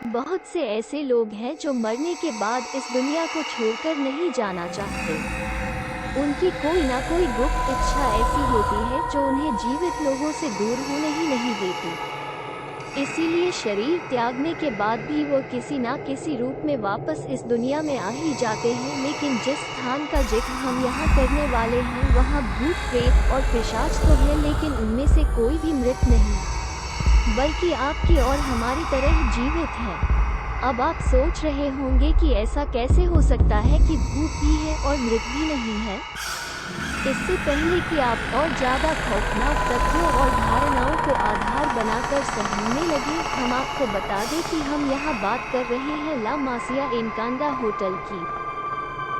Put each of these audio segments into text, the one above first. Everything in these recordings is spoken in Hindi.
बहुत से ऐसे लोग हैं जो मरने के बाद इस दुनिया को छोड़कर नहीं जाना चाहते। उनकी कोई ना कोई गुप्त इच्छा ऐसी होती है जो उन्हें जीवित लोगों से दूर होने ही नहीं देती। इसीलिए शरीर त्यागने के बाद भी वो किसी ना किसी रूप में वापस इस दुनिया में आ ही जाते हैं। लेकिन जिस स्थान का जिक्र हम यहाँ करने वाले हैं वहाँ भूत प्रेत और पिशाच तो है, लेकिन उनमें से कोई भी मृत नहीं, बल्कि आपकी और हमारी तरह ही जीवित है। अब आप सोच रहे होंगे कि ऐसा कैसे हो सकता है कि भूत भी है और मृत भी नहीं है। इससे पहले कि आप और ज़्यादा खौफनाक तथ्यों और धारणाओं को आधार बनाकर समझने लगे, हम आपको बता दें कि हम यहाँ बात कर रहे हैं ला मासिया एनकांडा होटल की,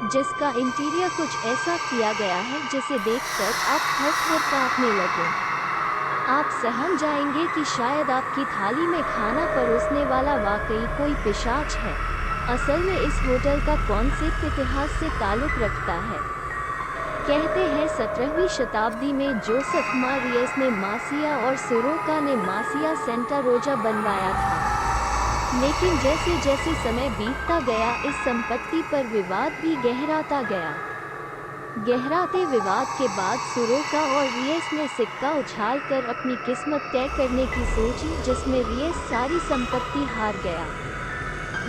जिसका इंटीरियर कुछ ऐसा किया गया है जिसे देखकर आप थर-थर कांपने लगे। आप सहम जाएंगे कि शायद आपकी थाली में खाना परोसने वाला वाकई कोई पिशाच है। असल में इस होटल का कॉन्सेप्ट इतिहास से ताल्लुक़ रखता है। कहते हैं 17वीं शताब्दी में जोसेफ मारियस ने मासिया और सिरोका ने मासिया सेंटा रोजा बनवाया था। लेकिन जैसे जैसे समय बीतता गया इस संपत्ति पर विवाद भी गहराता गया। गहराते विवाद के बाद सिरोका और रियस ने सिक्का उछालकर अपनी किस्मत तय करने की सोची, जिसमें रियस सारी संपत्ति हार गया।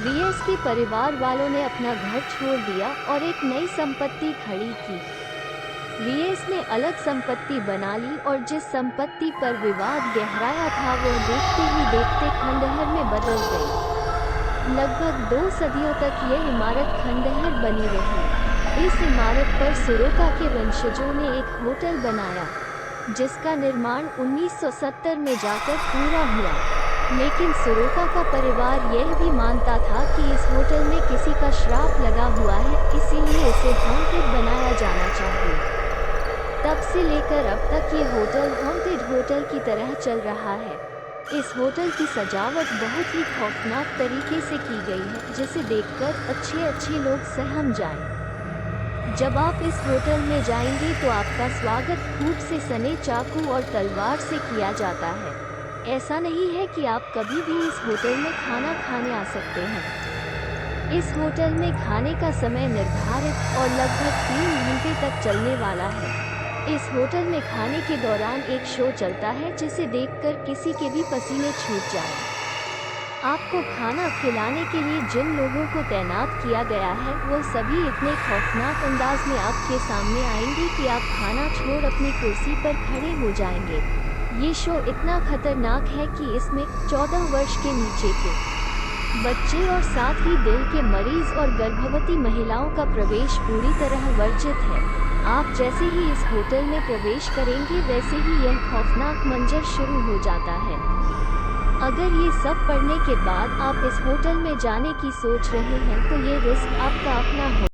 रियस के परिवार वालों ने अपना घर छोड़ दिया और एक नई संपत्ति खड़ी की। रियस ने अलग संपत्ति बना ली और जिस संपत्ति पर विवाद गहराया था वो देखते ही देखते खंडहर में बदल गई। लगभग 2 सदियों तक यह इमारत खंडहर बनी रही। इस इमारत पर सिरोका के वंशजों ने एक होटल बनाया, जिसका निर्माण 1970 में जाकर पूरा हुआ। लेकिन सिरोका का परिवार यह भी मानता था कि इस होटल में किसी का श्राप लगा हुआ है, इसीलिए इसे हॉन्टेड बनाया जाना चाहिए। तब से लेकर अब तक ये होटल हॉन्टेड होटल की तरह चल रहा है। इस होटल की सजावट बहुत ही खौफनाक तरीके से की गई है, जिसे देखकर अच्छे लोग सहम जाएं। जब आप इस होटल में जाएंगे तो आपका स्वागत खूब से सने चाकू और तलवार से किया जाता है। ऐसा नहीं है कि आप कभी भी इस होटल में खाना खाने आ सकते हैं। इस होटल में खाने का समय निर्धारित और लगभग 3 घंटे तक चलने वाला है। इस होटल में खाने के दौरान एक शो चलता है जिसे देखकर किसी के भी पसीने छूट जाए। आपको खाना खिलाने के लिए जिन लोगों को तैनात किया गया है वो सभी इतने खौफनाक अंदाज में आपके सामने आएंगे कि आप खाना छोड़ अपनी कुर्सी पर खड़े हो जाएंगे। ये शो इतना खतरनाक है कि इसमें 14 वर्ष के नीचे के बच्चे और साथ ही दिल के मरीज और गर्भवती महिलाओं का प्रवेश पूरी तरह वर्जित है। आप जैसे ही इस होटल में प्रवेश करेंगे वैसे ही यह खौफनाक मंजर शुरू हो जाता है। अगर ये सब पढ़ने के बाद आप इस होटल में जाने की सोच रहे हैं तो ये रिस्क आपका अपना हो।